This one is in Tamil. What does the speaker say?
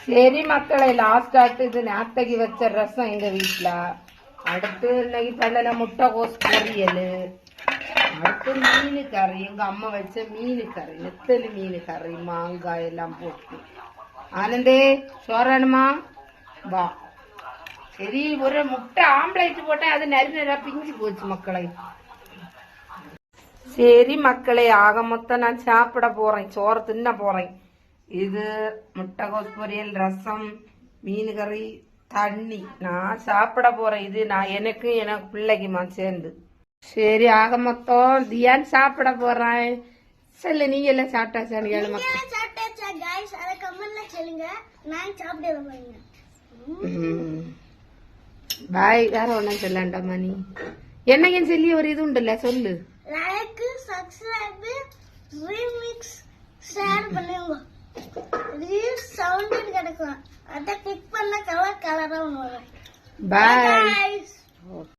சரி மக்களை, லாஸ்ட் ஆட்டு இது நேத்தைக்கு வச்ச ரசம் எங்க வீட்டுல. அடுத்து இன்னைக்கு பண்ணல முட்டைகோஸ் பொரியல். அடுத்து மீன் கறி, எங்க அம்மா வச்ச மீன் கறி, நெத்தலி மீன் கறி, மாங்காய் எல்லாம் போட்டு. ஆனந்தே சோறானுமா வா. சரி, ஒரு முட்டை ஆம்லேட் போட்டேன், அது நிறைய பிஞ்சு போச்சு மக்களை. சரி மக்களை, ஆக மொத்தம் நான் சாப்பிட போறேன், சோறு தின்ன போறேன். இது முட்டைகோஸ் பொரியல், ரசம், மீன் கறி, தண்ணி. நான் சாப்பிட போறேன். இது நான் எனக்கு பிள்ளைக்குமா சேர்ந்து. சரி, ஆக மொத்தம் தியான் சாப்பிட போறேன். சொல்லு, நீங்க எல்லாம் சாப்பிட்டா? பாய். வேற ஒன்னும் சொல்லாண்டா மணி. என்னையும் சொல்லி ஒரு இது உண்டுல்ல, சொல்லு. லைக், சப்ஸ்கிரைப், ரீமிக்ஸ், ஷேர் பண்ணுங்க. ரீல்ஸ் சவுண்ட் கிடைக்கும், அத கிளிக் பண்ண கலர் கலரா வரும். பாய்.